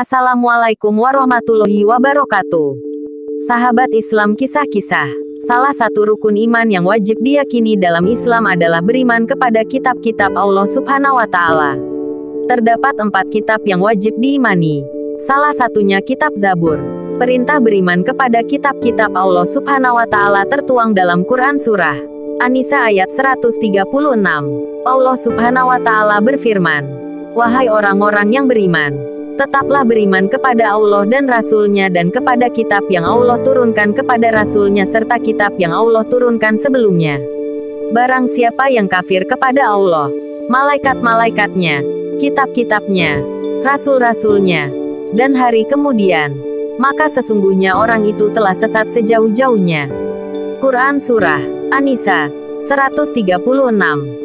Assalamualaikum warahmatullahi wabarakatuh. Sahabat Islam, kisah-kisah. Salah satu rukun iman yang wajib diyakini dalam Islam adalah beriman kepada kitab-kitab Allah Subhanahu wa Ta'ala. Terdapat 4 kitab yang wajib diimani. Salah satunya kitab Zabur. Perintah beriman kepada kitab-kitab Allah Subhanahu wa Ta'ala tertuang dalam Quran Surah An-Nisa ayat 136. Allah Subhanahu wa Ta'ala berfirman, "Wahai orang-orang yang beriman, tetaplah beriman kepada Allah dan Rasul-Nya dan kepada kitab yang Allah turunkan kepada Rasul-Nya serta kitab yang Allah turunkan sebelumnya. Barang siapa yang kafir kepada Allah, malaikat-malaikatnya, kitab-kitabnya, rasul-rasulnya, dan hari kemudian, maka sesungguhnya orang itu telah sesat sejauh-jauhnya." Quran Surah An-Nisa 136.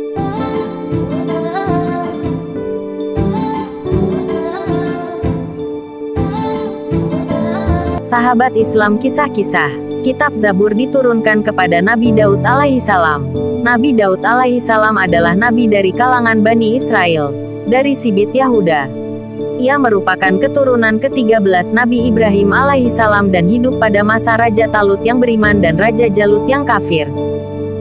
Sahabat Islam, kisah-kisah. Kitab Zabur diturunkan kepada Nabi Daud alaihissalam. Nabi Daud alaihissalam adalah nabi dari kalangan Bani Israel, dari Sibit Yahuda. Ia merupakan keturunan ke-13 Nabi Ibrahim alaihissalam dan hidup pada masa Raja Talut yang beriman dan Raja Jalut yang kafir.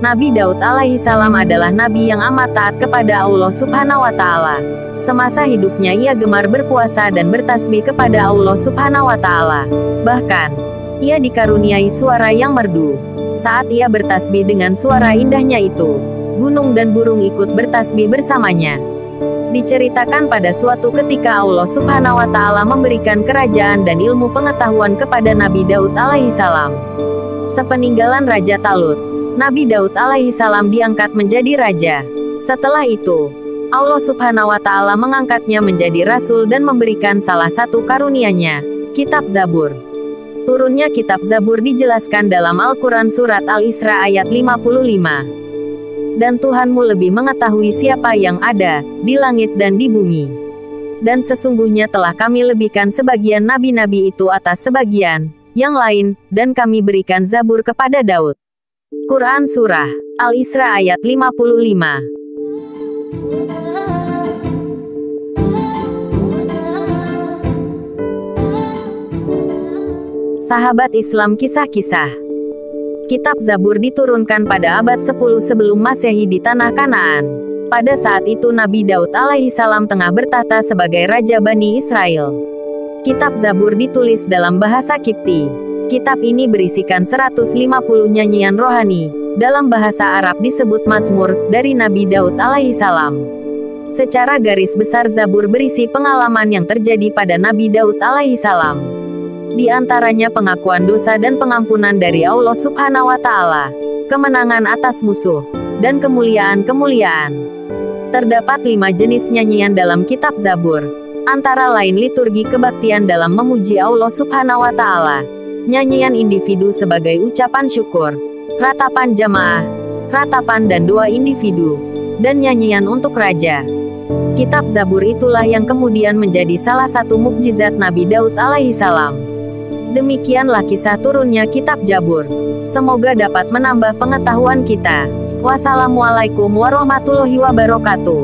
Nabi Daud alaihissalam adalah nabi yang amat taat kepada Allah Subhanahu wa Ta'ala. Semasa hidupnya ia gemar berpuasa dan bertasbih kepada Allah Subhanahu wa Ta'ala. Bahkan, ia dikaruniai suara yang merdu. Saat ia bertasbih dengan suara indahnya itu, gunung dan burung ikut bertasbih bersamanya. Diceritakan pada suatu ketika Allah Subhanahu wa Ta'ala memberikan kerajaan dan ilmu pengetahuan kepada Nabi Daud alaihissalam. Sepeninggalan Raja Talut, Nabi Daud alaihissalam diangkat menjadi raja. Setelah itu, Allah Subhanahu wa Ta'ala mengangkatnya menjadi rasul dan memberikan salah satu karunia-Nya, kitab Zabur. Turunnya kitab Zabur dijelaskan dalam Al-Quran Surat Al-Isra ayat 55. Dan Tuhanmu lebih mengetahui siapa yang ada di langit dan di bumi. Dan sesungguhnya telah kami lebihkan sebagian nabi-nabi itu atas sebagian yang lain, dan kami berikan Zabur kepada Daud. Quran Surah Al-Isra ayat 55. Sahabat Islam, kisah-kisah. Kitab Zabur diturunkan pada abad 10 sebelum Masehi di tanah Kanaan. Pada saat itu Nabi Daud alaihissalam tengah bertahta sebagai Raja Bani Israel. Kitab Zabur ditulis dalam bahasa Kipti. Kitab ini berisikan 150 nyanyian rohani, dalam bahasa Arab disebut Mazmur, dari Nabi Daud alaihissalam. Secara garis besar Zabur berisi pengalaman yang terjadi pada Nabi Daud alaihissalam. Di antaranya pengakuan dosa dan pengampunan dari Allah Subhanahu wa Ta'ala, kemenangan atas musuh, dan kemuliaan-kemuliaan. Terdapat 5 jenis nyanyian dalam kitab Zabur, antara lain liturgi kebaktian dalam memuji Allah Subhanahu wa Ta'ala, nyanyian individu sebagai ucapan syukur, ratapan jamaah, ratapan dan doa individu, dan nyanyian untuk raja. Kitab Zabur itulah yang kemudian menjadi salah satu mukjizat Nabi Daud alaihissalam. Demikianlah kisah turunnya kitab Zabur. Semoga dapat menambah pengetahuan kita. Wassalamualaikum warahmatullahi wabarakatuh.